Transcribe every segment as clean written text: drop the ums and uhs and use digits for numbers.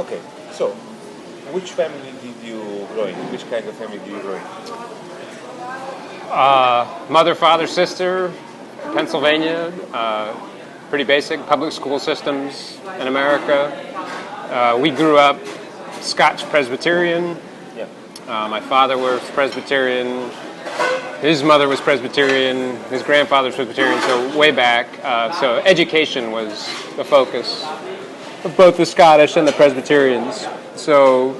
Okay, so which family did you grow in? Which kind of family did you grow in? Mother, father, sister, Pennsylvania. Pretty basic public school systems in America. We grew up Scotch Presbyterian. Yeah. My father was Presbyterian. His mother was Presbyterian. His grandfather was Presbyterian. So way back. So education was the focus of both the Scottish and the Presbyterians. So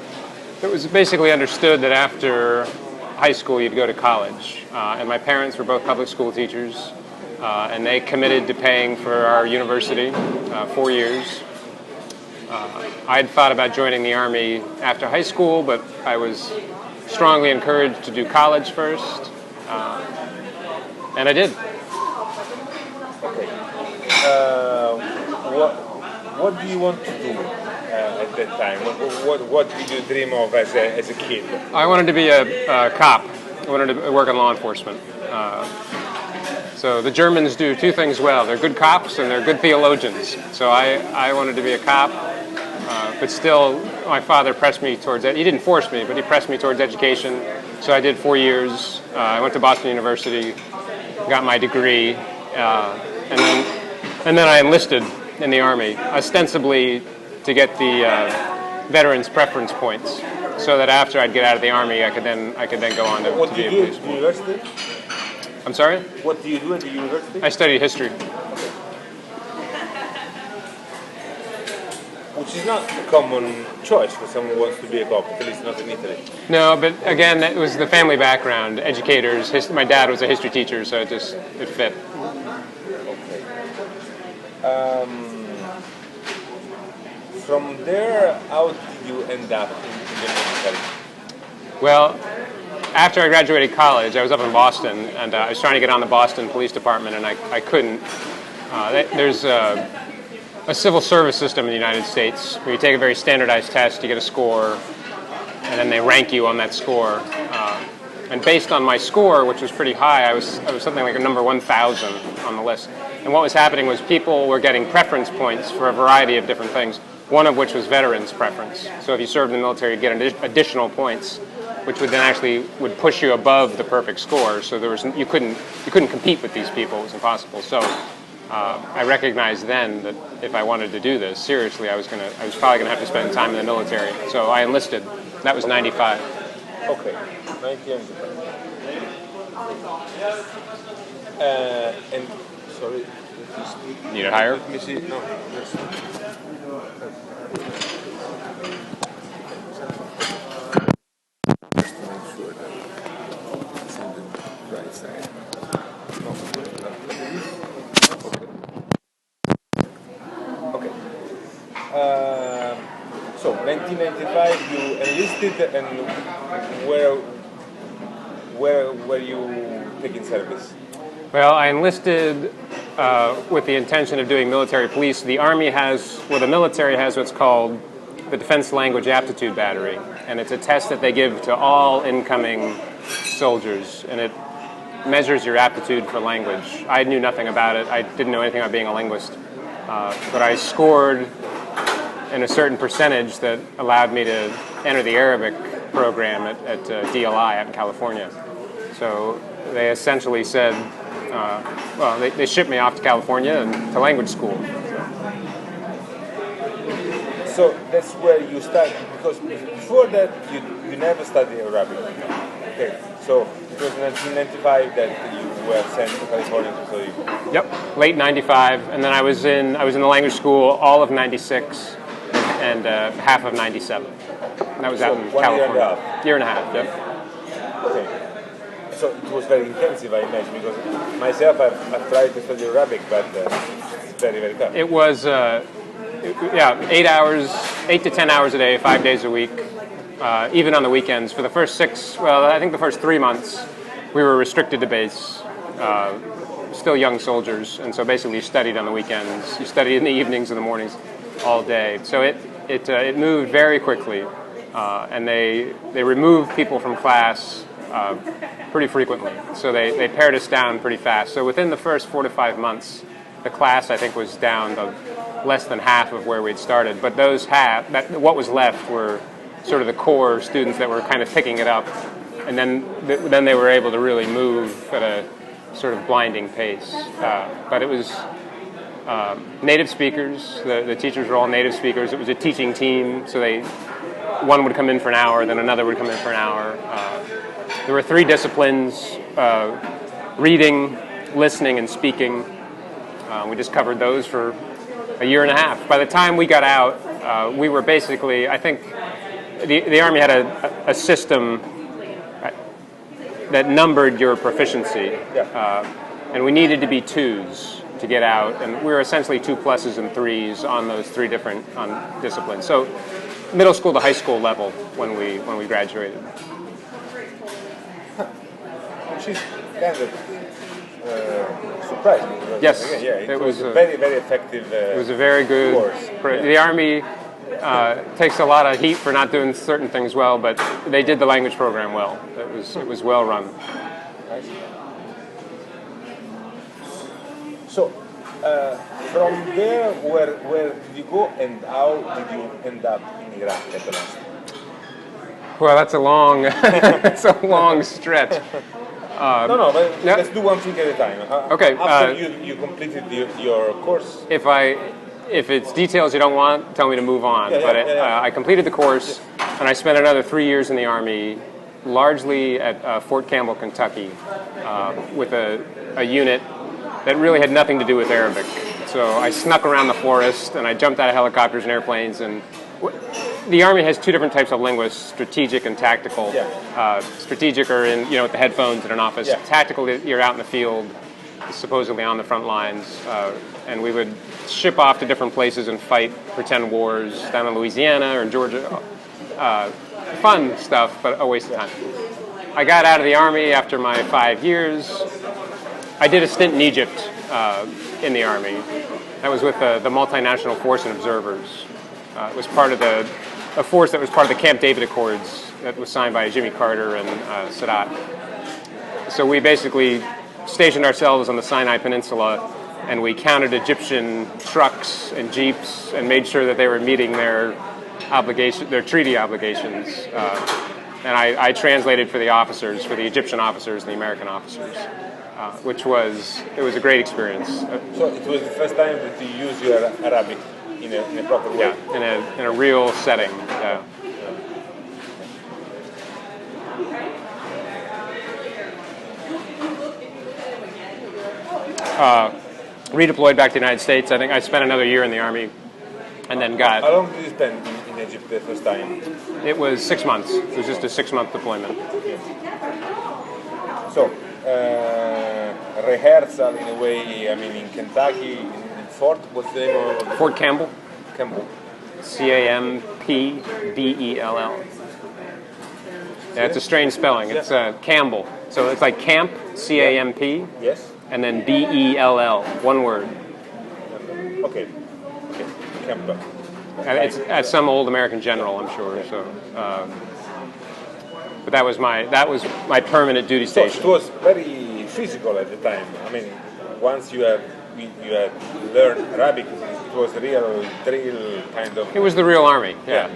it was basically understood that after high school you'd go to college. And my parents were both public school teachers. And they committed to paying for our university, 4 years. I had thought about joining the Army after high school, but I was strongly encouraged to do college first, and I did. Okay. What do you want to do at that time? What did you dream of as a kid? I wanted to be a cop. I wanted to work in law enforcement. So the Germans do two things well. They're good cops and they're good theologians. So I wanted to be a cop, but still my father pressed me towards it. He didn't force me, but he pressed me towards education. So I did 4 years. I went to Boston University, got my degree, and then I enlisted in the Army, ostensibly to get the veterans preference points, so that after I'd get out of the Army, I could then go on to be a policeman. University? I'm sorry? What do you do at the university? I studied history. Which is not a common choice for someone who wants to be a cop, at least not in Italy. No, but again, it was the family background, educators. My dad was a history teacher, so it fit. Okay. From there, how did you end up in the military? Well, after I graduated college, I was up in Boston, and I was trying to get on the Boston Police Department, and I couldn't. There's a civil service system in the United States where you take a very standardized test, you get a score, and then they rank you on that score. And based on my score, which was pretty high, I was something like a number 1,000 on the list. And what was happening was people were getting preference points for a variety of different things, one of which was veterans preference. So if you served in the military, you'd get additional points, which would then would push you above the perfect score. So you couldn't compete with these people. It was impossible. So I recognized then that if I wanted to do this seriously, I was probably gonna have to spend time in the military. So I enlisted. That was 95. Okay, 1995. And sorry, Need it higher? Let me see. No. Yes. So 1995 you enlisted, and where were you taking service? Well, I enlisted with the intention of doing military police. The military has what's called the Defense Language Aptitude Battery, and it's a test that they give to all incoming soldiers, and it measures your aptitude for language. I knew nothing about it. I didn't know anything about being a linguist, but I scored in a certain percentage that allowed me to enter the Arabic program at DLI out in California. So they essentially said, they shipped me off to California and to language school. So that's where you started, because before that you never studied Arabic. Okay, so it was 1995 that you were sent to California to study. Yep, late 95, and then I was in the language school all of 96 and half of 97. And that was out in California. Year and a half, yep. Okay. So it was very intensive, I imagine, because myself, I've tried to study Arabic, but it's very, very tough. It was, 8 to 10 hours a day, 5 days a week, even on the weekends. For the first 3 months, we were restricted to base, still young soldiers, and so basically you studied on the weekends. You studied in the evenings and the mornings all day. So it moved very quickly, and they removed people from class pretty frequently. So they pared us down pretty fast. So within the first 4 to 5 months, the class, I think, was down to less than half of where we'd started. But those what was left were sort of the core students that were kind of picking it up, and then they were able to really move at a sort of blinding pace. But it was native speakers. The teachers were all native speakers. It was a teaching team, so one would come in for an hour, then another would come in for an hour. There were 3 disciplines: reading, listening, and speaking. We just covered those for a year and a half. By the time we got out, we were basically, I think, the Army had a system that numbered your proficiency, and we needed to be 2s to get out, and we were essentially 2 pluses and 3s on those 3 different disciplines. So middle school to high school level when we graduated. Which is kind of surprising. Yes, again, it was a very, very effective it was a very good course. The Army takes a lot of heat for not doing certain things well, but they did the language program well. It was well run. So, from there, where did you go, and how did you end up in Iraq at the last? Well, that's a long, it's a long stretch. No, but let's do one thing at a time. Okay. After you completed your course. If it's details you don't want, tell me to move on. I completed the course, and I spent another 3 years in the Army, largely at Fort Campbell, Kentucky, with a unit that really had nothing to do with Arabic. So I snuck around the forest, and I jumped out of helicopters and airplanes. And the Army has 2 different types of linguists: strategic and tactical. Strategic are in, with the headphones in an office. Tactical, you're out in the field, supposedly on the front lines, and we would ship off to different places and fight pretend wars down in Louisiana or in Georgia. Fun stuff, but a waste of time. I got out of the Army after my 5 years. I did a stint in Egypt in the Army. That was with the Multinational Force and Observers. It was part of a force that was part of the Camp David Accords that was signed by Jimmy Carter and Sadat. So we basically stationed ourselves on the Sinai Peninsula, and we counted Egyptian trucks and jeeps and made sure that they were meeting their treaty obligations. And I translated for the officers, for the Egyptian officers and the American officers, which was a great experience. So it was the first time that you used your Arabic in a proper way. Yeah, in a real setting. Yeah. Redeployed back to the United States. I think I spent another year in the Army, and then got. How long did you spend in Egypt the first time? It was 6 months. It was just a 6-month deployment. So, rehearsal in a way. I mean, in Kentucky, in Fort. What's the name of Fort Campbell. Campbell. Campbell. Yeah, it's a strange spelling. It's Campbell. So it's like camp, Camp. Yes. And then Bell, one word. Okay. Campbell. And it's some old American general, I'm sure. So, but that was my permanent duty station. So it was very physical at the time. I mean, once you had learned Arabic, it was real drill kind of. It was the real Army. Yeah.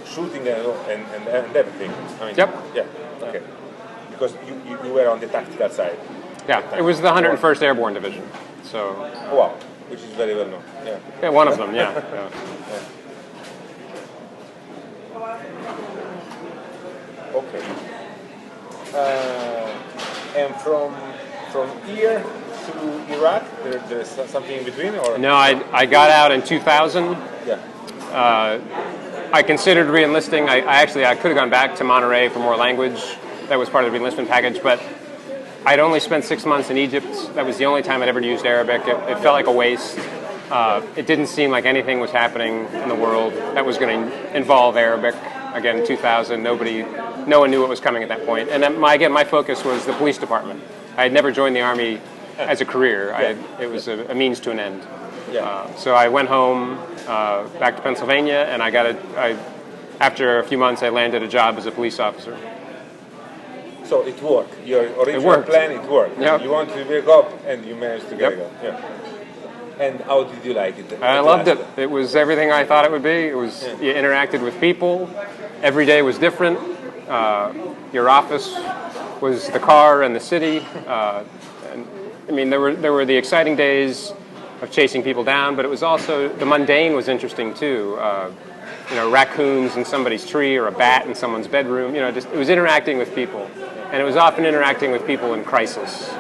Shooting and everything. I mean, Yep. Yeah. Okay. Because you were on the tactical side. Yeah, it was the 101st Airborne Division. So. Oh, wow, which is very well known. Yeah, one of them. Yeah. Okay. And from here to Iraq, there's something in between, or no? I got out in 2000. Yeah. I considered re-enlisting. I could have gone back to Monterey for more language. That was part of the re-enlistment package, but I'd only spent 6 months in Egypt. That was the only time I'd ever used Arabic. It felt like a waste. It didn't seem like anything was happening in the world that was going to involve Arabic. Again, in 2000, no one knew what was coming at that point. And then my focus was the police department. I had never joined the Army as a career. It was a means to an end. So I went home back to Pennsylvania, and after a few months, I landed a job as a police officer. So it worked. Your original worked. plan, it worked. Yep. You wanted to wake up, and you managed to get Yep. it up. Yeah. And how did you like it? I at loved last? it. It was everything I thought it would be. It was you interacted with people. Every day was different. Your office was the car and the city. And I mean, there were the exciting days of chasing people down, but it was also the mundane was interesting too. Raccoons in somebody's tree or a bat in someone's bedroom. Just it was interacting with people, and it was often interacting with people in crisis.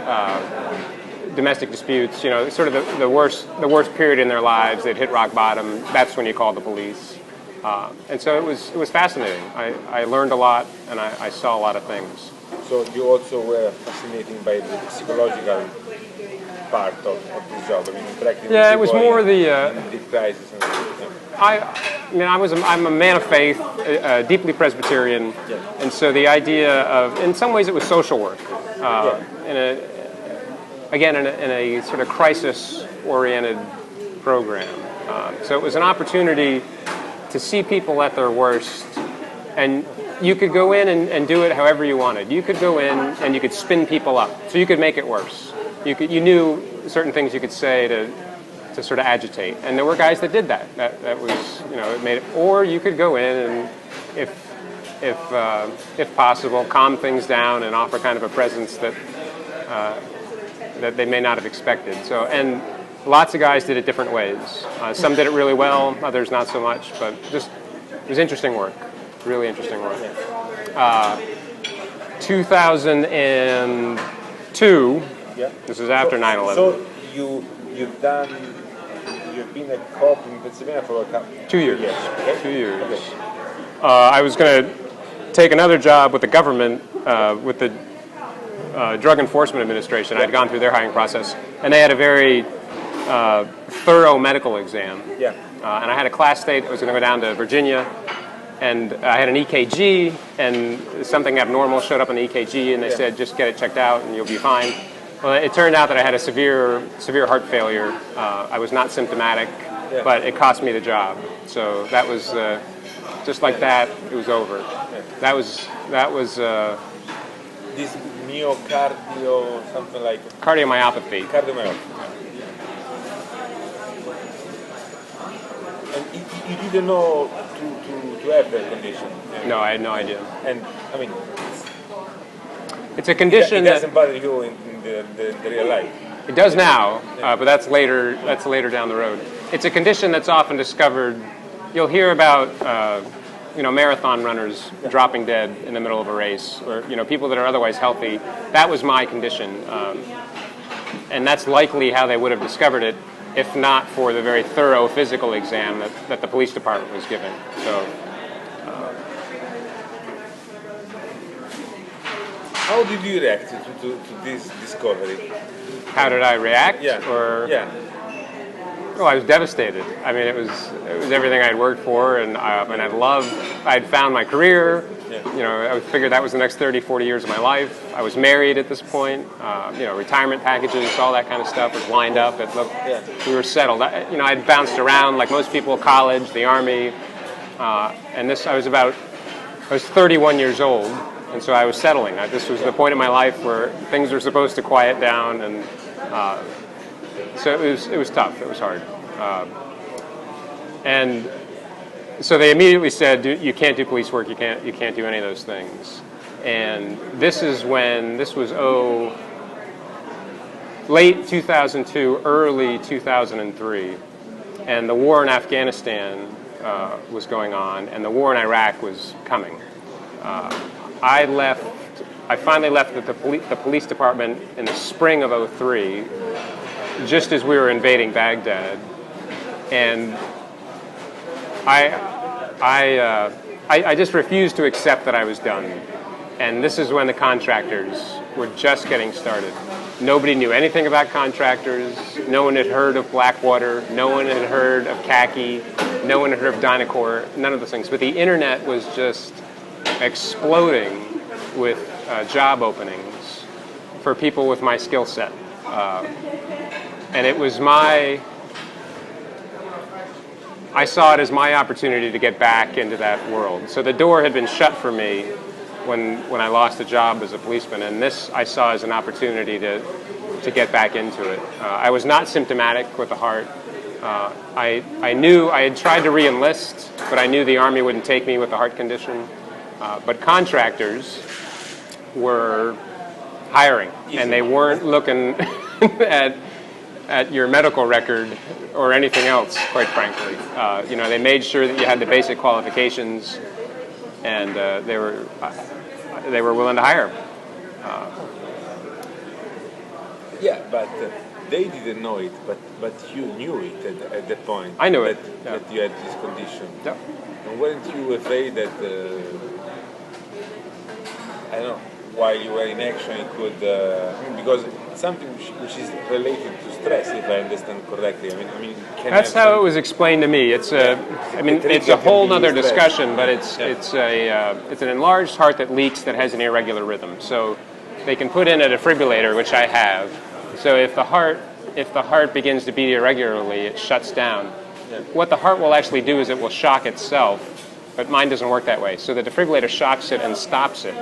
Domestic disputes, sort of the worst period in their lives. They'd hit rock bottom. That's when you call the police, and so it was fascinating. I learned a lot, and I saw a lot of things. So you also were fascinated by the psychological part of this job. I mean, interacting with Yeah, it was people more the. in deep crisis and everything. I'm a man of faith, deeply Presbyterian, and so the idea of, in some ways, it was social work. In a sort of crisis-oriented program. So it was an opportunity to see people at their worst, and you could go in and do it however you wanted. You could go in and you could spin people up, so you could make it worse. You knew certain things you could say to sort of agitate, and there were guys that did that. That was, it made it. Or you could go in and, if possible, calm things down and offer kind of a presence that they may not have expected. So, and lots of guys did it different ways. Some did it really well, others not so much, but it was interesting work, really interesting work. 2002, this is after 9/11. So you've been a cop in Pennsylvania for a couple 2 years. Okay? 2 years. Okay. I was going to take another job with the government, with the Drug Enforcement Administration. I'd gone through their hiring process, and they had a very thorough medical exam. Yeah. And I had a class date. I was going to go down to Virginia, and I had an EKG, and something abnormal showed up on the EKG, and they said, just get it checked out, and you'll be fine. Well, it turned out that I had a severe heart failure. I was not symptomatic, but it cost me the job. So that was just like that. It was over. That was. This myocardio, something like Cardiomyopathy. cardiomyopathy. And you didn't know to have that condition. No, I had no idea. And I mean, It's a condition it doesn't that bother you in the real life. it does now, but that's later. That's later down the road. It's a condition that's often discovered. You'll hear about marathon runners dropping dead in the middle of a race, or people that are otherwise healthy. That was my condition, and that's likely how they would have discovered it, if not for the very thorough physical exam that the police department was giving. So. How did you react to this discovery? How did I react? Yeah. Oh, I was devastated. I mean, it was everything I'd worked for, and I'd found my career. I figured that was the next 30, 40 years of my life. I was married at this point. Retirement packages, all that kind of stuff was lined up. We were settled. I'd bounced around like most people, college, the Army, and I was 31 years old, and so I was settling. This was the point in my life where things were supposed to quiet down, and so it was tough. It was hard, and so they immediately said, "You can't do police work. You can't do any of those things." And this was late 2002, early 2003, and the war in Afghanistan was going on, and the war in Iraq was coming. I finally left the police department in the spring of '03, just as we were invading Baghdad, and I just refused to accept that I was done. And this is when the contractors were just getting started. Nobody knew anything about contractors. No one had heard of Blackwater. No one had heard of khaki. No one had heard of Dynacore. None of those things. But the internet was just exploding with job openings for people with my skill set. And it was I saw it as my opportunity to get back into that world. So the door had been shut for me when I lost a job as a policeman, and this I saw as an opportunity to get back into it. I was not symptomatic with the heart. I knew I had tried to re-enlist, but I knew the Army wouldn't take me with a heart condition. But contractors were hiring, and they weren't looking at your medical record or anything else, quite frankly. They made sure that you had the basic qualifications, and they were willing to hire. Yeah, but they didn't know it, but you knew it at that point. I knew it. That you had this condition. Yeah. And weren't you afraid that, I don't know, while you were in action, it could, because it's something which is related to stress, if I understand correctly. I mean, that's how it was explained to me. It's it's a whole other discussion, but it's an enlarged heart that leaks that has an irregular rhythm. So they can put in a defibrillator, which I have. So if the heart begins to beat irregularly, it shuts down. Yeah. What the heart will actually do is it will shock itself, but mine doesn't work that way. So the defibrillator shocks it and stops it,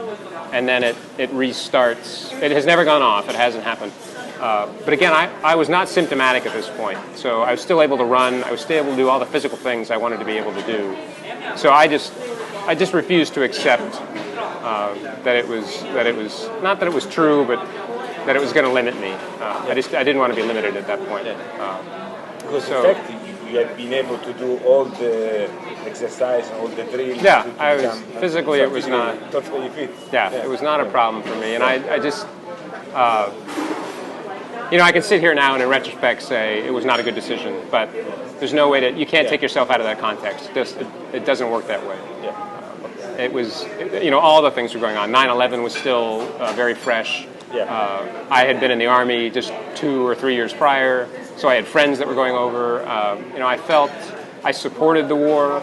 and then it restarts. It has never gone off. It hasn't happened. But again, I was not symptomatic at this point, so I was still able to run. I was still able to do all the physical things I wanted to be able to do. So I just refused to accept that it was not that it was true, but that it was going to limit me. I didn't want to be limited at that point. Because in fact, you had been able to do all the exercise and all the drills. Yeah, I was physically. It was not totally fit. Yeah, it was not a problem for me, and I just. I can sit here now and in retrospect say it was not a good decision, but there's no way you can't take yourself out of that context. It doesn't work that way. Yeah. It was, all the things were going on. 9/11 was still very fresh. Yeah. I had been in the Army just 2 or 3 years prior, so I had friends that were going over. I felt I supported the war,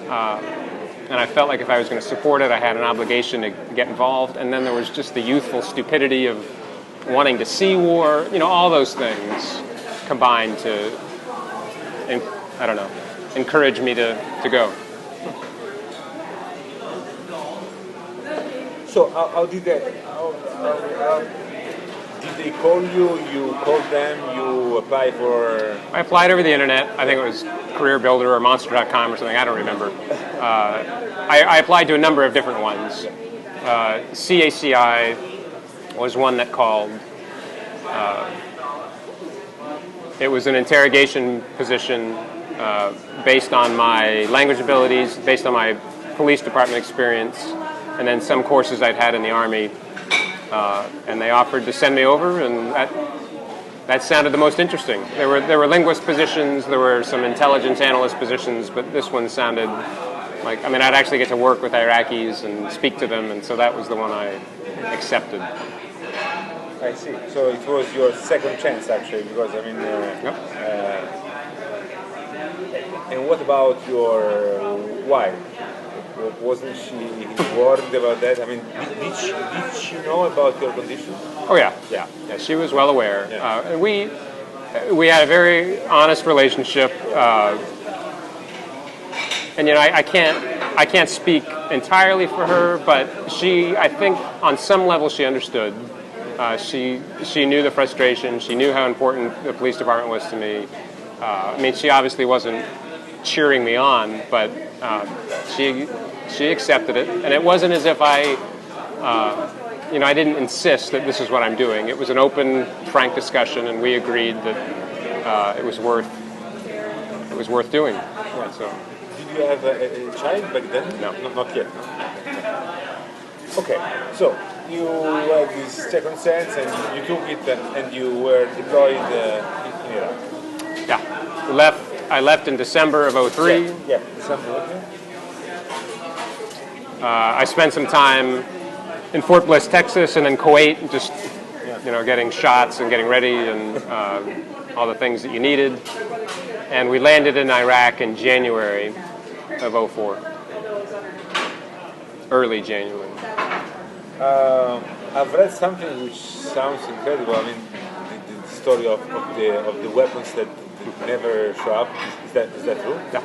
and I felt like if I was going to support it, I had an obligation to get involved. And then there was just the youthful stupidity of wanting to see war. All those things combined to, encourage me to go. So how did they? Did they call you? You called them? You applied for? I applied over the internet. I think it was Career Builder or Monster.com or something. I don't remember. I applied to a number of different ones. CACI was one that called. It was an interrogation position based on my language abilities, based on my police department experience, and then some courses I'd had in the Army. And they offered to send me over, and that sounded the most interesting. There were linguist positions, there were some intelligence analyst positions, but this one sounded like, I'd actually get to work with Iraqis and speak to them, and so that was the one I accepted. I see. So it was your second chance, actually, because Yep. And what about your wife? Wasn't she worried about that? Did she know about your condition? Oh yeah. She was well aware. Yeah. We had a very honest relationship, and I can't speak entirely for her, but I think on some level she understood. She knew the frustration. She knew how important the police department was to me. She obviously wasn't cheering me on, but she accepted it, and it wasn't as if I didn't insist that this is what I'm doing. It was an open, frank discussion, and we agreed that it was worth doing. Yeah. So, did you have a child back then? No, not yet. Okay, so you had this second chance, and you took it, and you were deployed in Iraq. Yeah, I left in December of 2003. Yeah, December. Okay. I spent some time in Fort Bliss, Texas, and then Kuwait, just getting shots and getting ready and all the things that you needed. And we landed in Iraq in January of 2004, early January. I've read something which sounds incredible. The story of the weapons that never show up. Is that true? Yeah.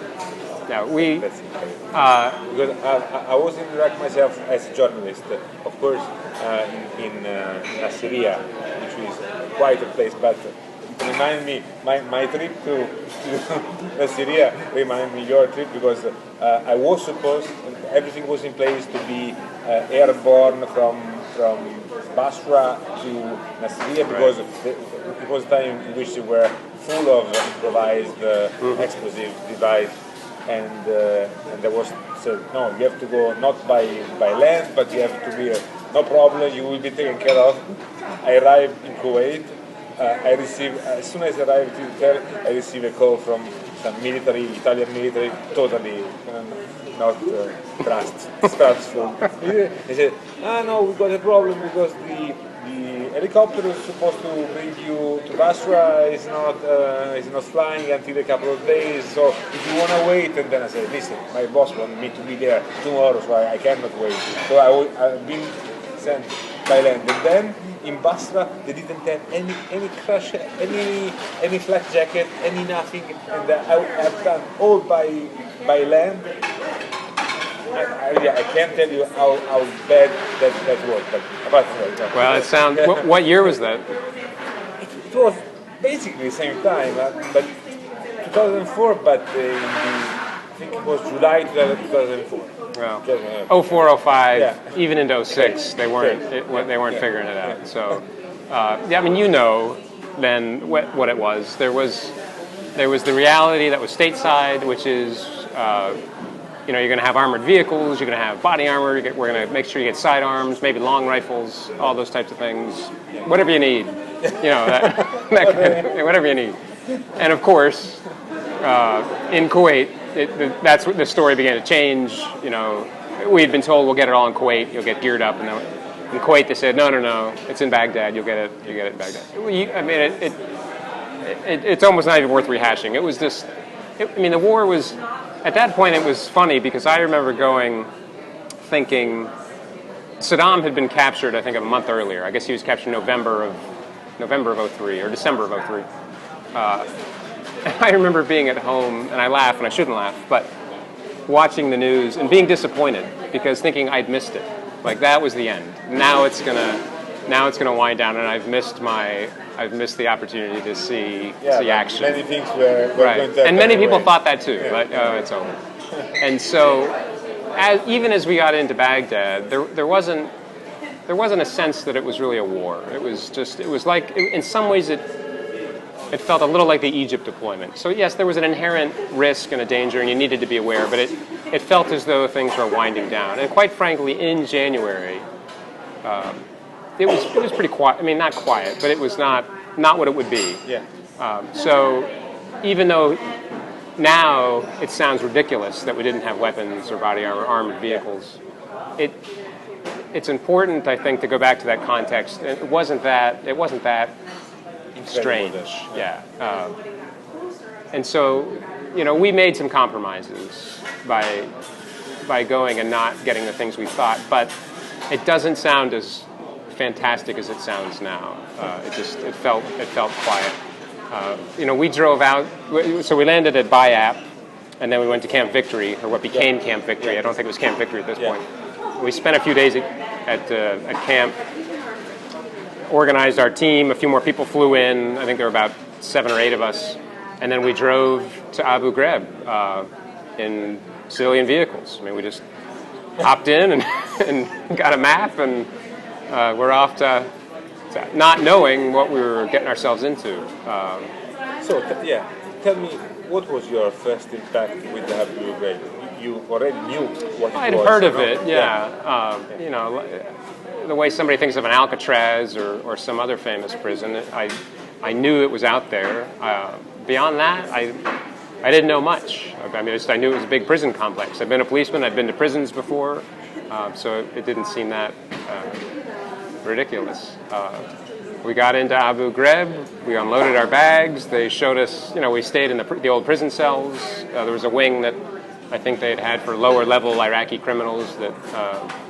Yeah, we. That's because I was in Iraq myself as a journalist, of course, in Syria, which is quite a place, but remind me, my trip to Syria remind me your trip because I was supposed, everything was in place to be airborne from Basra to Nasiriyah because it was a time in which they were full of improvised explosive device, and there was said no, you have to go not by land, but you have to be no problem, you will be taken care of. I arrived in Kuwait. I received as soon as I arrived in hotel, I received a call from some military, Italian military, totally not trustful. They said, no, we got a problem because the helicopter is supposed to bring you to Basra is not flying until a couple of days. So if you want to wait, and then I said, listen, my boss wanted me to be there tomorrow, so I cannot wait. So I've been sent by land, and then in Basra they didn't have any crash, any flak jacket, any nothing, and I've done all by land. I can't tell you how bad that was, but apart from that. Well, it sounds. What year was that? It was basically the same time, but 2004, but I think it was July 2004. Well, 04, 05, yeah. Even into 06, they weren't figuring it out. So, I mean, you know, then what it was. There was the reality that was stateside, which is. You're going to have armored vehicles, you're going to have body armor, we're going to make sure you get sidearms, maybe long rifles, all those types of things. Whatever you need. Whatever you need. And of course, in Kuwait, that's what the story began to change. We had been told we'll get it all in Kuwait, you'll get geared up, and then in Kuwait they said, no, it's in Baghdad, you'll get it in Baghdad. I mean, it's almost not even worth rehashing. It was just, the war was. At that point, it was funny because I remember thinking, Saddam had been captured, I think, a month earlier. I guess he was captured November of 03 or December of 03. I remember being at home, and I laugh, and I shouldn't laugh, but watching the news and being disappointed because thinking I'd missed it. Like that was the end. Now it's gonna wind down, and I've missed the opportunity to see action. Many things were right, going to and many people away. thought that too. Yeah. Like, it's over. And so, even as we got into Baghdad, there wasn't a sense that it was really a war. It was like in some ways it felt a little like the Egypt deployment. So yes, there was an inherent risk and a danger, and you needed to be aware. But it felt as though things were winding down. And quite frankly, in January. It was pretty quiet. I mean, not quiet, but it was not what it would be. Yeah. So even though now it sounds ridiculous that we didn't have weapons or body armor, armored vehicles, it's important, I think, to go back to that context. It wasn't that strange. Yeah. And so, we made some compromises by going and not getting the things we thought, but it doesn't sound as fantastic as it sounds now. It felt quiet. We drove out, so we landed at Bayap, and then we went to Camp Victory, or what became Camp Victory. I don't think it was Camp Victory at this point. We spent a few days at camp, organized our team, a few more people flew in, I think there were about 7 or 8 of us, and then we drove to Abu Ghraib in civilian vehicles. I mean, we just hopped in and got a map, and we're off to not knowing what we were getting ourselves into. Tell me, what was your first impact with the Abu Ghraib? You already knew what it was. I'd heard of it, yeah. The way somebody thinks of an Alcatraz or some other famous prison, I knew it was out there. Beyond that, I didn't know much. I knew it was a big prison complex. I've been a policeman. I've been to prisons before, so it didn't seem that ridiculous. We got into Abu Ghraib. We unloaded our bags. They showed us. We stayed in the old prison cells. There was a wing that I think they had for lower-level Iraqi criminals that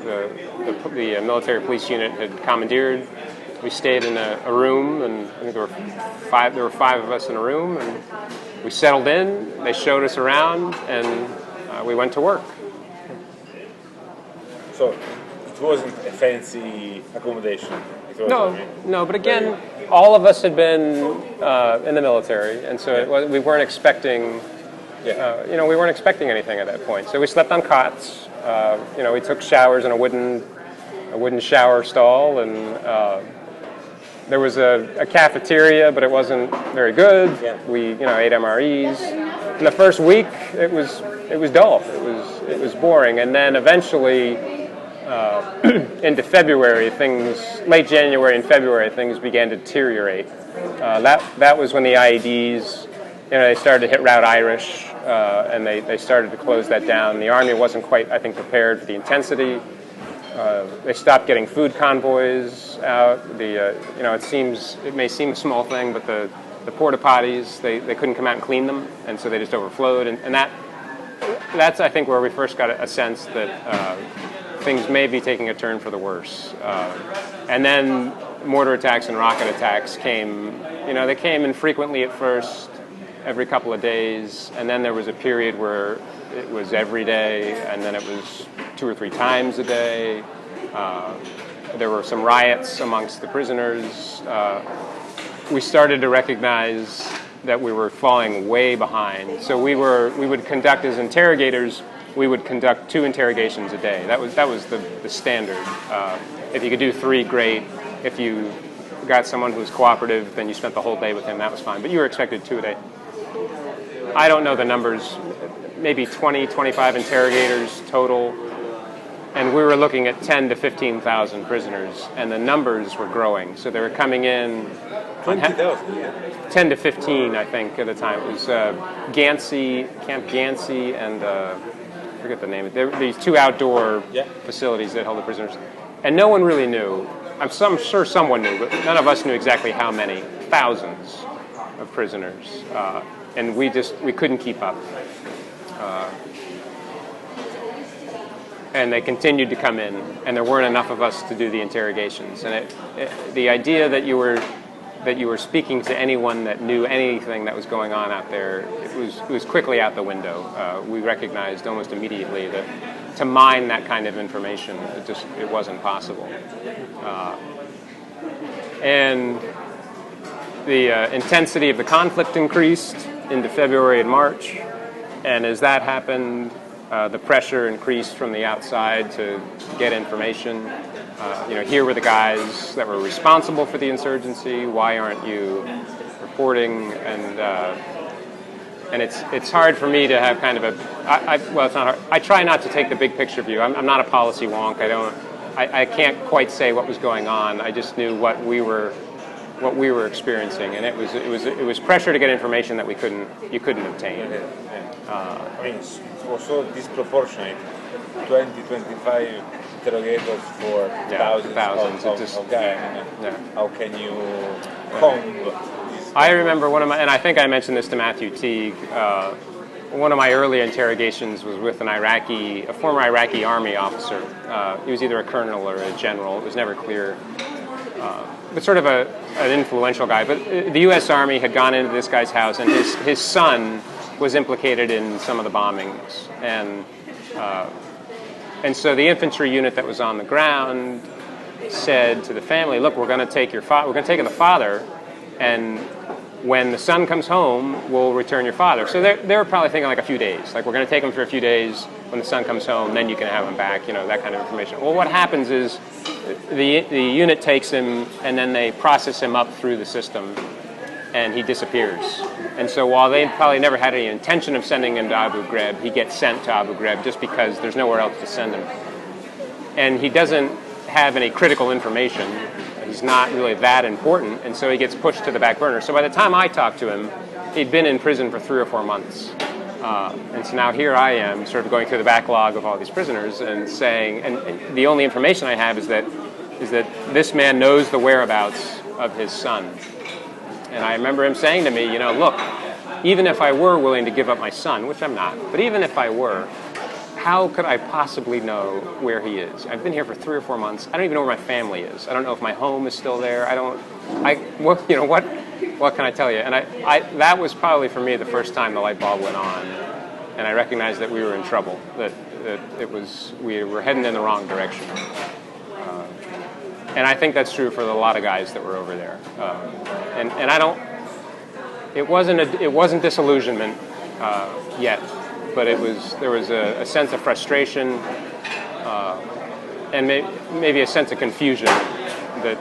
the military police unit had commandeered. We stayed in a room, and I think there were five of us in a room, and we settled in. They showed us around, and we went to work. So it wasn't a fancy accommodation. It was, No, I mean, no, but again, all of us had been in the military, and so we weren't expecting, we weren't expecting anything at that point. So we slept on cots. We took showers in a wooden shower stall, and there was a cafeteria, but it wasn't very good. Yeah. We ate MREs. In the first week, it was dull. It was boring, and then eventually, into February, late January and February, things began to deteriorate. That was when the IEDs, they started to hit Route Irish, and they started to close that down. The Army wasn't quite, I think, prepared for the intensity. They stopped getting food convoys out. It may seem a small thing, but the porta potties, they couldn't come out and clean them, and so they just overflowed. And that's, I think, where we first got a sense that things may be taking a turn for the worse. And then mortar attacks and rocket attacks came. They came infrequently at first, every couple of days, and then there was a period where it was every day, and then it was 2 or 3 times a day. There were some riots amongst the prisoners. We started to recognize that we were falling way behind. So we would conduct, as interrogators, we would conduct 2 interrogations a day. That was the standard. If you could do 3, great. If you got someone who was cooperative, then you spent the whole day with him. That was fine. But you were expected 2 a day. I don't know the numbers. Maybe 20, 25 interrogators total. And we were looking at 10 to 15,000 prisoners, and the numbers were growing. So they were coming in. 20,000, yeah. 10 to 15, I think, at the time. It was Camp Gansey, and I forget the name. There were these 2 outdoor facilities that held the prisoners. And no one really knew. I'm sure someone knew, but none of us knew exactly how many. Thousands of prisoners. And we couldn't keep up. And they continued to come in, and there weren't enough of us to do the interrogations. And the idea that you were speaking to anyone that knew anything that was going on out there, it was quickly out the window. We recognized almost immediately that to mine that kind of information, it wasn't possible. And the intensity of the conflict increased into February and March, and as that happened, the pressure increased from the outside to get information. Here were the guys that were responsible for the insurgency. Why aren't you reporting? And it's hard for me to have kind of it's not hard. I try not to take the big picture view. I'm not a policy wonk. I can't quite say what was going on. I just knew what we were experiencing, and it was pressure to get information that you couldn't obtain. I mean, it's also disproportionate. 20, 25 interrogators for thousands of guys. How can you comb this? I remember and I think I mentioned this to Matthew Teague. One of my early interrogations was with a former Iraqi army officer. He was either a colonel or a general. It was never clear. But sort of an influential guy. But the U.S. Army had gone into this guy's house, and his son was implicated in some of the bombings. And so the infantry unit that was on the ground said to the family, "Look, we're going to take the father, and when the son comes home, we'll return your father." So they were probably thinking like a few days. Like, we're going to take him for a few days. When the son comes home, then you can have him back. That kind of information. Well, what happens is the unit takes him, and then they process him up through the system, and he disappears. And so while they probably never had any intention of sending him to Abu Ghraib, he gets sent to Abu Ghraib just because there's nowhere else to send him. And he doesn't have any critical information. He's not really that important, and so he gets pushed to the back burner. So by the time I talked to him, he'd been in prison for 3 or 4 months. And so now here I am, sort of going through the backlog of all these prisoners and saying, and the only information I have is that this man knows the whereabouts of his son. And I remember him saying to me, look, even if I were willing to give up my son, which I'm not, but even if I were, how could I possibly know where he is? I've been here for 3 or 4 months. I don't even know where my family is. I don't know if my home is still there. What can I tell you? And that was probably for me the first time the light bulb went on. and I recognized that we were in trouble. That we were heading in the wrong direction. And I think that's true for a lot of guys that were over there. And I don't. It wasn't disillusionment yet, but there was a sense of frustration and maybe a sense of confusion that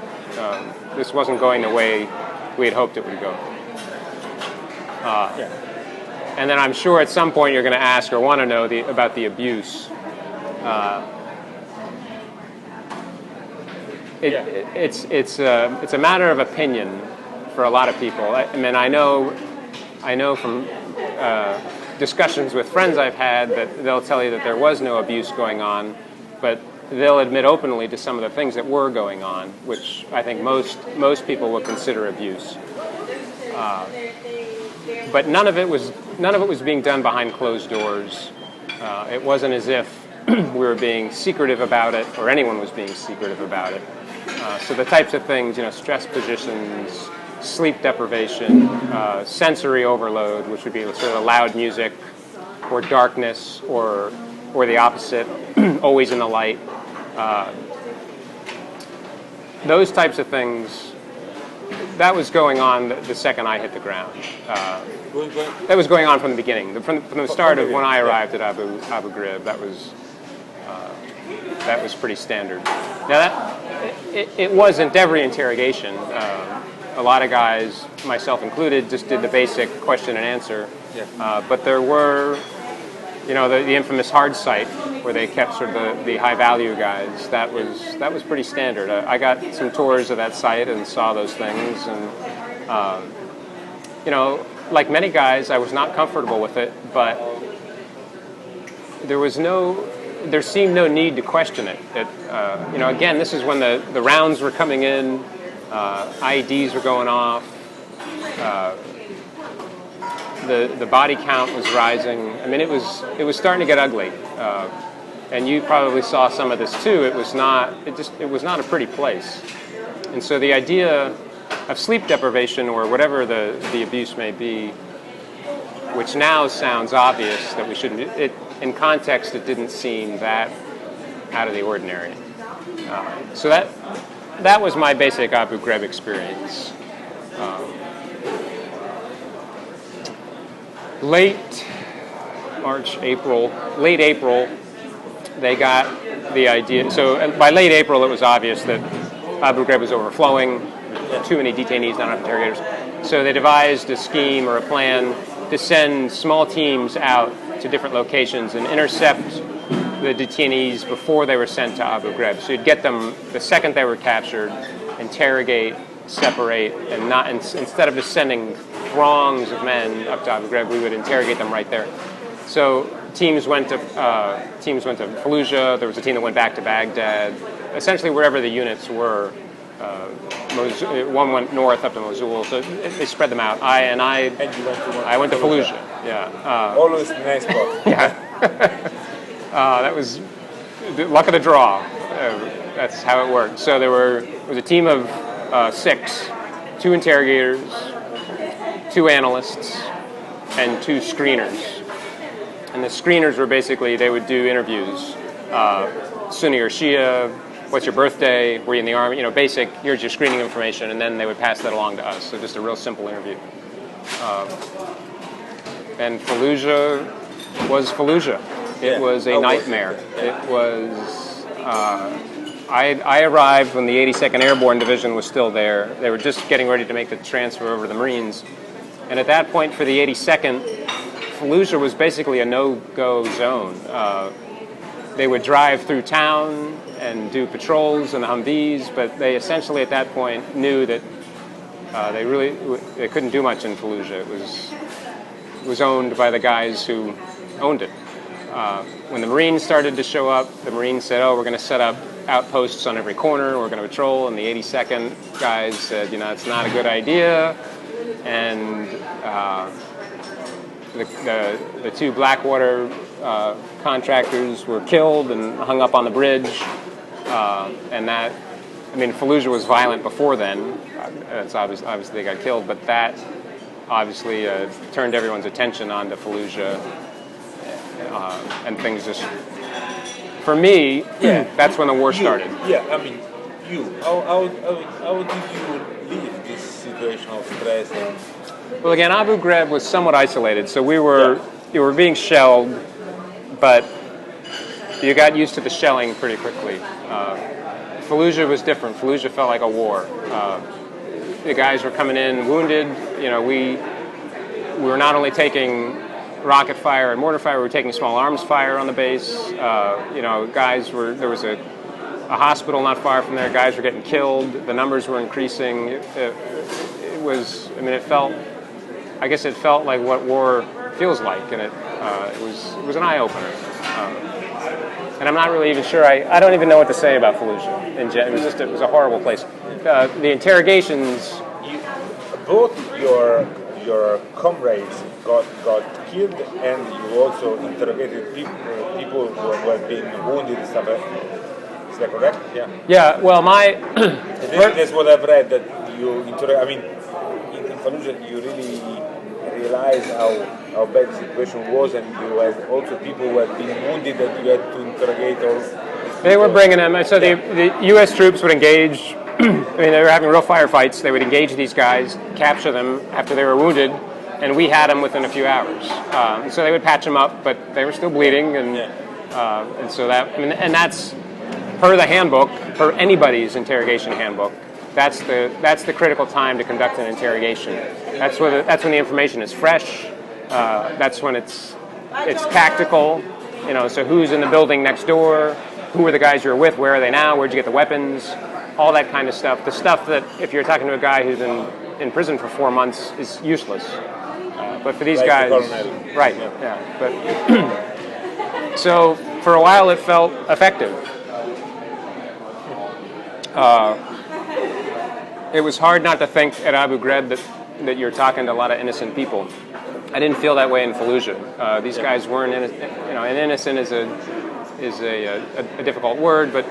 this wasn't going the way we had hoped it would go. And then I'm sure at some point you're going to ask or want to know about the abuse. It's a matter of opinion for a lot of people. I mean, I know from discussions with friends I've had that they'll tell you that there was no abuse going on, but they'll admit openly to some of the things that were going on, which I think most people would consider abuse. But none of it was being done behind closed doors. It wasn't as if we were being secretive about it, or anyone was being secretive about it. So the types of things, stress positions, sleep deprivation, sensory overload, which would be sort of loud music, or darkness, or the opposite, always in the light. Those types of things, that was going on the second I hit the ground. That was going on from the beginning, from the start of when I arrived at Abu Ghraib. That was pretty standard. Now it wasn't every interrogation. A lot of guys, myself included, just did the basic question and answer. But there were, the infamous hard site where they kept sort of the high value guys. That was pretty standard. I got some tours of that site and saw those things, and like many guys, I was not comfortable with it, but there seemed no need to question it. Again, this is when the rounds were coming in, IEDs were going off, the body count was rising. I mean, it was starting to get ugly, and you probably saw some of this too. It was not a pretty place, and so the idea of sleep deprivation, or whatever the abuse may be, which now sounds obvious that we shouldn't do, in context it didn't seem that out of the ordinary. So that was my basic Abu Ghraib experience. Late April, they got the idea. So by late April, it was obvious that Abu Ghraib was overflowing. Too many detainees, not enough interrogators. So they devised a scheme or a plan to send small teams out to different locations and intercept the detainees before they were sent to Abu Ghraib. So you'd get them the second they were captured, interrogate, separate, and instead of just sending throngs of men up to Abu Ghraib, we would interrogate them right there. So teams went to Fallujah. There was a team that went back to Baghdad. Essentially, wherever the units were. One went north up to Mosul, so they spread them out. I went to Fallujah. Yeah. Always a nice spot. Yeah. That was the luck of the draw. That's how it worked. So there was a team of 6, 2 interrogators, 2 analysts, and 2 screeners. And the screeners were basically, they would do interviews, Sunni or Shia. What's your birthday? Were you in the army? Basic, here's your screening information, and then they would pass that along to us. So just a real simple interview. And Fallujah was Fallujah. It was a nightmare. It was, I arrived when the 82nd Airborne Division was still there. They were just getting ready to make the transfer over to the Marines. And at that point for the 82nd, Fallujah was basically a no-go zone. They would drive through town and do patrols in the Humvees, but they essentially at that point knew that they couldn't do much in Fallujah. It was owned by the guys who owned it. When the Marines started to show up, the Marines said, we're going to set up outposts on every corner, we're going to patrol, and the 82nd guys said, it's not a good idea, and the 2 Blackwater contractors were killed and hung up on the bridge, and Fallujah was violent before then. It's obviously they got killed, but that obviously turned everyone's attention onto Fallujah, and things just. For me, that's when the war started. Yeah, I mean, how did you leave this situation of stress? Well, again, Abu Ghraib was somewhat isolated, so we were being shelled, but you got used to the shelling pretty quickly. Fallujah was different. Fallujah felt like a war. The guys were coming in wounded. We were not only taking rocket fire and mortar fire, we were taking small arms fire on the base. There was a hospital not far from there. Guys were getting killed. The numbers were increasing. It felt like what war feels like, and it was an eye opener. And I'm not really even sure. I don't even know what to say about Fallujah. It was a horrible place. The interrogations. Both your comrades got killed, and you also interrogated people who had been wounded and stuff. Is that correct? Yeah. Yeah. Well, That's what I've read, that you interrogate. I mean, in Fallujah, you really realize how bad the situation was, and you had also people who had been wounded that you had to interrogate. They were bringing them. So the U.S. troops would engage. They were having real firefights. They would engage these guys, capture them after they were wounded, and we had them within a few hours. So they would patch them up, but they were still bleeding, and so that's per the handbook, per anybody's interrogation handbook. That's the critical time to conduct an interrogation. That's when the information is fresh. That's when it's tactical. So who's in the building next door? Who are the guys you're with? Where are they now? Where'd you get the weapons? All that kind of stuff. The stuff that if you're talking to a guy who's in prison for 4 months is useless. But for these guys, right? Yeah. But so for a while it felt effective. It was hard not to think at Abu Ghraib that you're talking to a lot of innocent people. I didn't feel that way in Fallujah. These guys weren't innocent. And innocent is a difficult word, but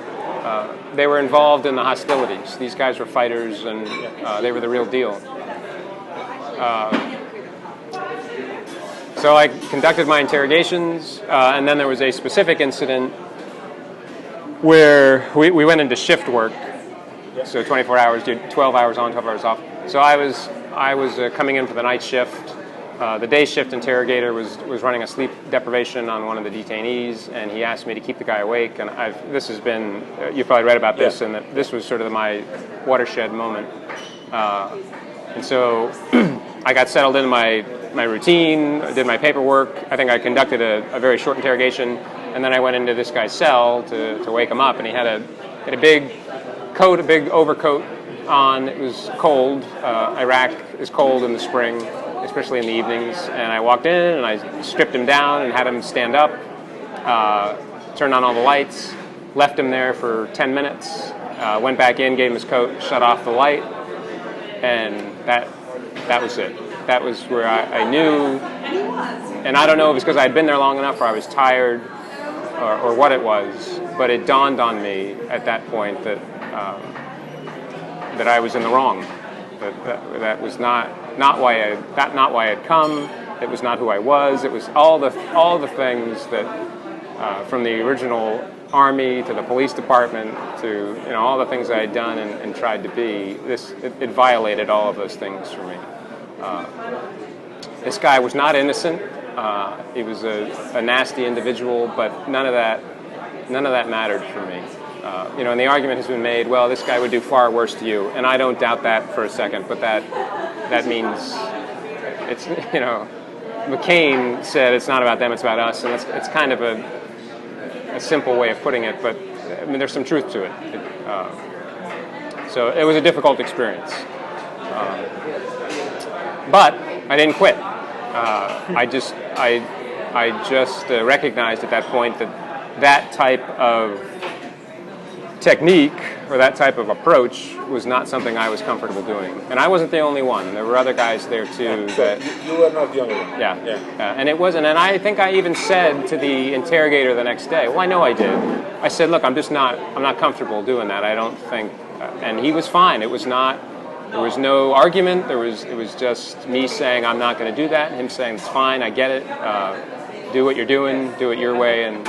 they were involved in the hostilities. These guys were fighters, and they were the real deal. So I conducted my interrogations, and then there was a specific incident where we went into shift work. So 24 hours, did 12 hours on, 12 hours off. So I was coming in for the night shift. The day shift interrogator was running a sleep deprivation on one of the detainees, and he asked me to keep the guy awake. And you've probably read about this, and this was sort of my watershed moment. And so I got settled into my routine, did my paperwork. I think I conducted a very short interrogation, and then I went into this guy's cell to wake him up, and he had a big coat, a big overcoat on. It was cold. Iraq is cold in the spring, especially in the evenings. And I walked in and I stripped him down and had him stand up, turned on all the lights, left him there for 10 minutes, went back in, gave him his coat, shut off the light, and that was it. That was where I knew, and I don't know if it's because I had been there long enough or I was tired or what it was, but it dawned on me at that point that I was in the wrong. That was not why I had come. It was not who I was. It was all the things that from the original army to the police department to all the things I had done and tried to be. It violated all of those things for me. This guy was not innocent. He was a nasty individual, but none of that mattered for me. And the argument has been made, well, this guy would do far worse to you, and I don't doubt that for a second, but that means it's, McCain said it's not about them, it's about us, and it's kind of a simple way of putting it, but I mean, there's some truth to it. So it was a difficult experience. But I didn't quit. I just recognized at that point that type of technique or that type of approach was not something I was comfortable doing. And I wasn't the only one. There were other guys there too. You were not the only one. Yeah. And it wasn't. And I think I even said to the interrogator the next day, well, I know I did. I said, look, I'm not comfortable doing that. I don't think. And he was fine. It was not. There was no argument. It was just me saying I'm not going to do that, and him saying it's fine, I get it. do what you're doing, do it your way, and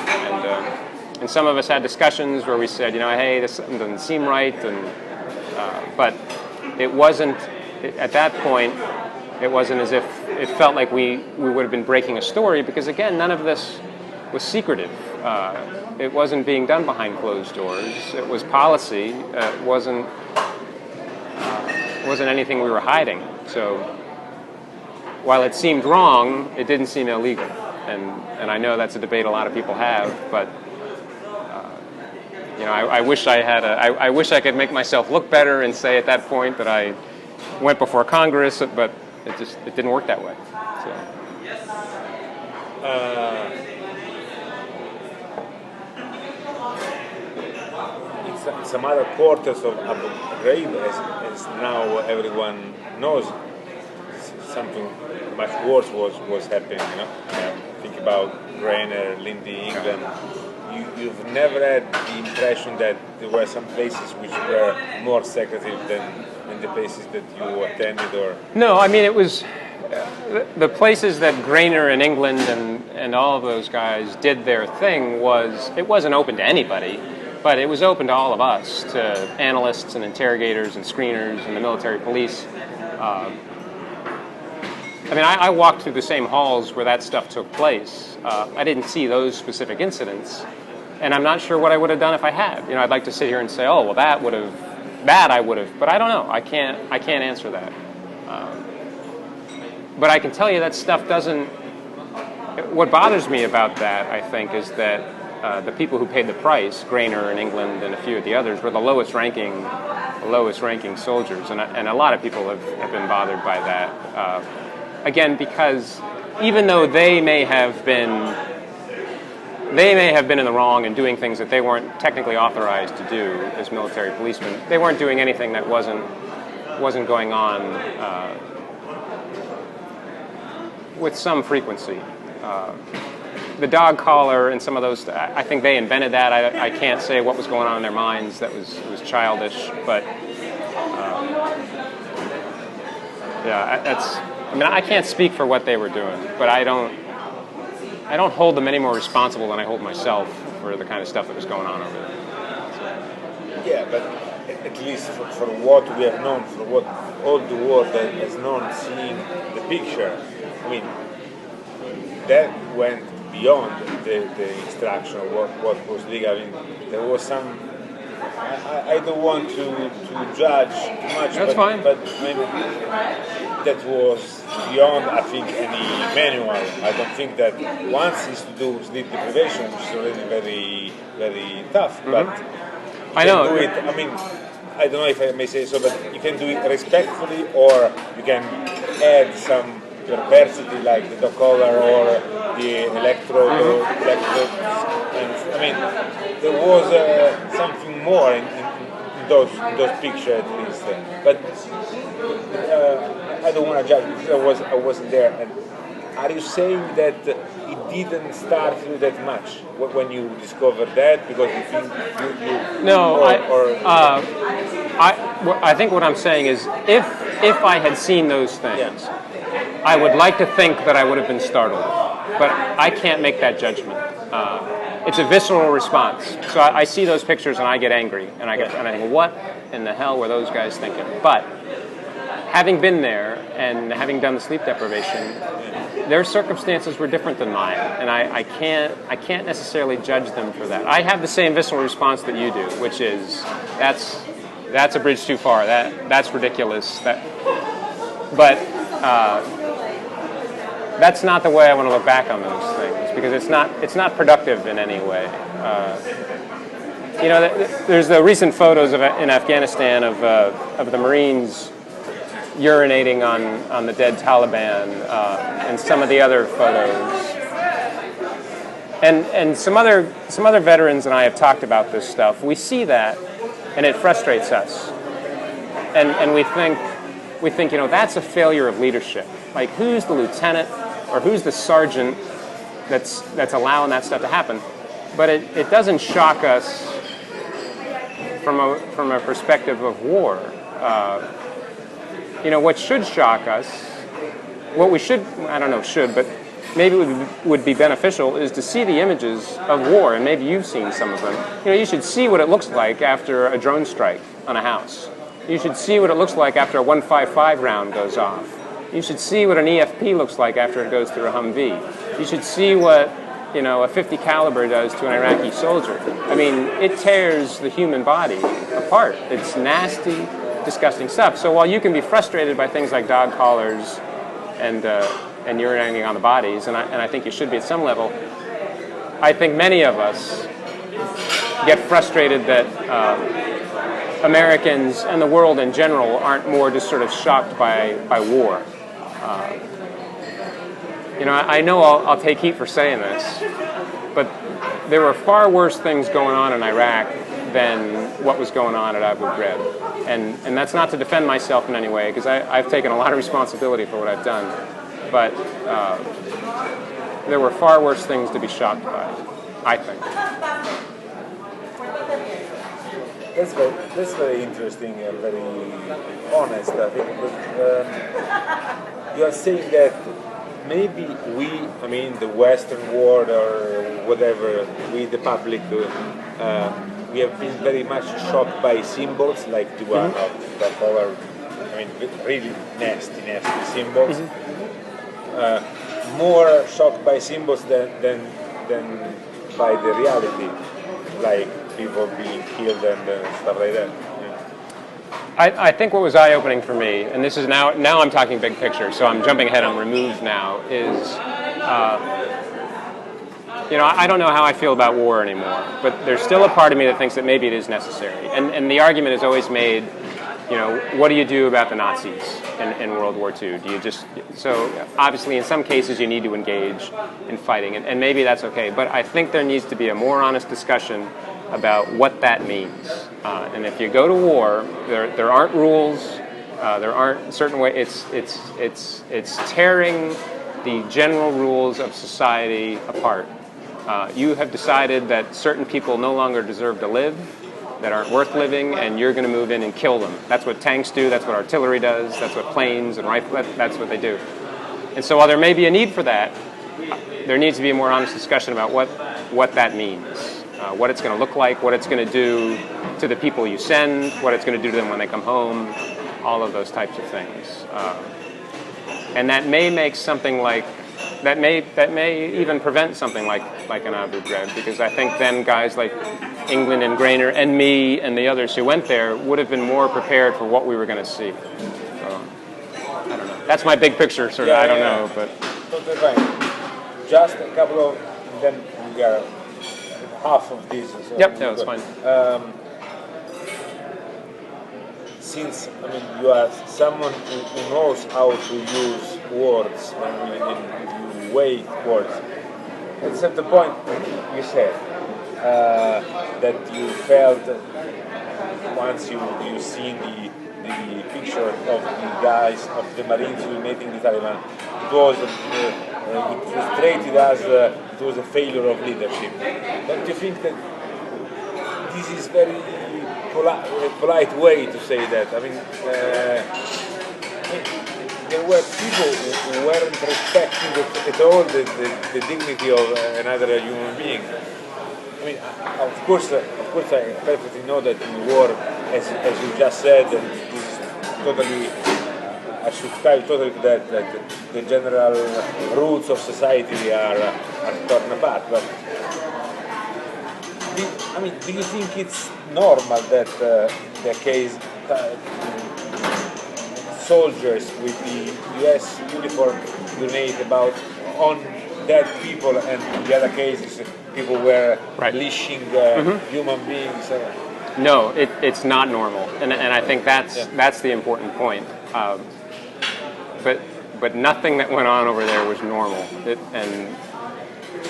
some of us had discussions where we said, hey, this doesn't seem right, but it wasn't at that point. It wasn't as if it felt like we would have been breaking a story, because again, none of this was secretive. It wasn't being done behind closed doors. It was policy. It wasn't anything we were hiding. So while it seemed wrong, it didn't seem illegal. And I know that's a debate a lot of people have, but I wish I wish I could make myself look better and say at that point that I went before Congress, but it didn't work that way. So. In some other quarters of Abu Ghraib, as now everyone knows, something much worse was happening. Think about Grainer, Lindy, England. You've never had the impression that there were some places which were more secretive than the places that you attended, or? No, I mean, it was the places that Grainer in England and all of those guys did their thing. It wasn't open to anybody, but it was open to all of us, to analysts and interrogators and screeners and the military police. I walked through the same halls where that stuff took place. I didn't see those specific incidents, and I'm not sure what I would have done if I had. I'd like to sit here and say, oh, well, that I would have, but I don't know. I can't answer that. But I can tell you that stuff doesn't. What bothers me about that, I think, is that the people who paid the price, Grainer in England and a few of the others, were the lowest ranking soldiers, and a lot of people have been bothered by that. Again, because even though they may have been in the wrong and doing things that they weren't technically authorized to do as military policemen, they weren't doing anything that wasn't going on with some frequency. The dog collar and some of those, I think they invented that. I can't say what was going on in their minds. That was childish, but I can't speak for what they were doing, but I don't hold them any more responsible than I hold myself for the kind of stuff that was going on over there. So. Yeah, but at least for what we have known, for what all the world has known, seeing the picture, that went beyond the instruction of what was legal. There was some. I don't want to judge too much. That's fine. But that was beyond, I think, any manual. I don't think that once is to do sleep deprivation, which is already very, very tough. Mm-hmm. But I know. Do it. I don't know if I may say so, but you can do it respectfully, or you can add some perversity, like the dog collar or the electrode. And there was something more in those pictures, at least. But I don't want to judge because I wasn't there. And are you saying that it didn't start you that much when you discovered that, because you think you no, I think what I'm saying is if I had seen those things. Yeah. I would like to think that I would have been startled, but I can't make that judgment. It's a visceral response. So I see those pictures and I get angry, and I think, what in the hell were those guys thinking? But having been there and having done the sleep deprivation, their circumstances were different than mine, and I can't necessarily judge them for that. I have the same visceral response that you do, which is that's a bridge too far. That's ridiculous. But that's not the way I want to look back on those things, because it's not productive in any way. There's the recent photos in Afghanistan of the Marines urinating on the dead Taliban, and some of the other photos. And some other veterans and I have talked about this stuff. We see that, and it frustrates us. And we think that's a failure of leadership. Like, who's the lieutenant or who's the sergeant that's allowing that stuff to happen? But it doesn't shock us from a perspective of war. What should shock us, but maybe would be beneficial is to see the images of war, and maybe you've seen some of them. You should see what it looks like after a drone strike on a house. You should see what it looks like after a 155 round goes off. You should see what an EFP looks like after it goes through a Humvee. You should see what a 50 caliber does to an Iraqi soldier. I mean, it tears the human body apart. It's nasty, disgusting stuff. So while you can be frustrated by things like dog collars and urinating on the bodies, and I think you should be at some level, I think many of us get frustrated that Americans and the world in general aren't more just sort of shocked by war. I know I'll take heat for saying this, but there were far worse things going on in Iraq than what was going on at Abu Ghraib. And that's not to defend myself in any way, because I've taken a lot of responsibility for what I've done. But there were far worse things to be shocked by, I think. That's very interesting and very honest. I think you are saying that maybe the Western world or whatever, we the public, we have been very much shocked by symbols like the one of our, really nasty symbols. More shocked by symbols than by the reality, like people being killed and stuff like that. I think what was eye-opening for me, and this is now I'm talking big picture, so I'm jumping ahead, I'm removed now, is, I don't know how I feel about war anymore, but there's still a part of me that thinks that maybe it is necessary. And the argument is always made, what do you do about the Nazis in World War II? So obviously in some cases you need to engage in fighting, and maybe that's okay, but I think there needs to be a more honest discussion about what that means. And if you go to war, there aren't rules, there aren't certain ways. It's tearing the general rules of society apart. You have decided that certain people no longer deserve to live, that aren't worth living, and you're going to move in and kill them. That's what tanks do, that's what artillery does, that's what planes and rifles, that's what they do. And so while there may be a need for that, there needs to be a more honest discussion about what that means. What it's going to look like, what it's going to do to the people you send, what it's going to do to them when they come home, all of those types of things. And that may make something like, that may even prevent something like an Abu Ghraib, because I think then guys like England and Grainer and me and the others who went there would have been more prepared for what we were going to see. So, I don't know. That's my big picture, sort of. I don't know, but totally fine. Just a couple of, then we got half of this. So yep, no, it's fine. Since you are someone who knows how to use words and you weigh words, at a certain point you said that you felt once you seen the picture of the guys of the Marines meeting the Taliban, it frustrated us. It was a failure of leadership. Don't you think that this is very polite way to say that? There were people who weren't respecting at all the dignity of another human being. Of course, I perfectly know that in war, as you just said, and this is totally, I subscribe totally to that the general rules of society are torn apart. But do you think it's normal that the case soldiers with the U.S. uniform urinate about on dead people, and in the other cases people were leashing human beings? No, it's not normal, and I think that's the important point. But nothing that went on over there was normal.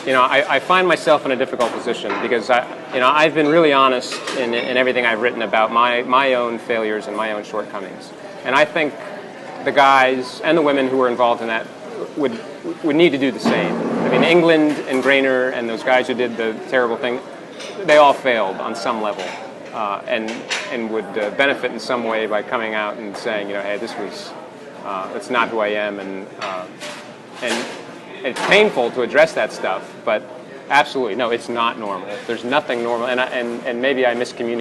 I find myself in a difficult position because I've been really honest in everything I've written about my own failures and my own shortcomings, and I think the guys and the women who were involved in that would need to do the same. England and Grainer and those guys who did the terrible thing, they all failed on some level, and would benefit in some way by coming out and saying, hey, this was. That's not who I am, and it's painful to address that stuff, but absolutely, no, it's not normal. There's nothing normal, and maybe I miscommunicated.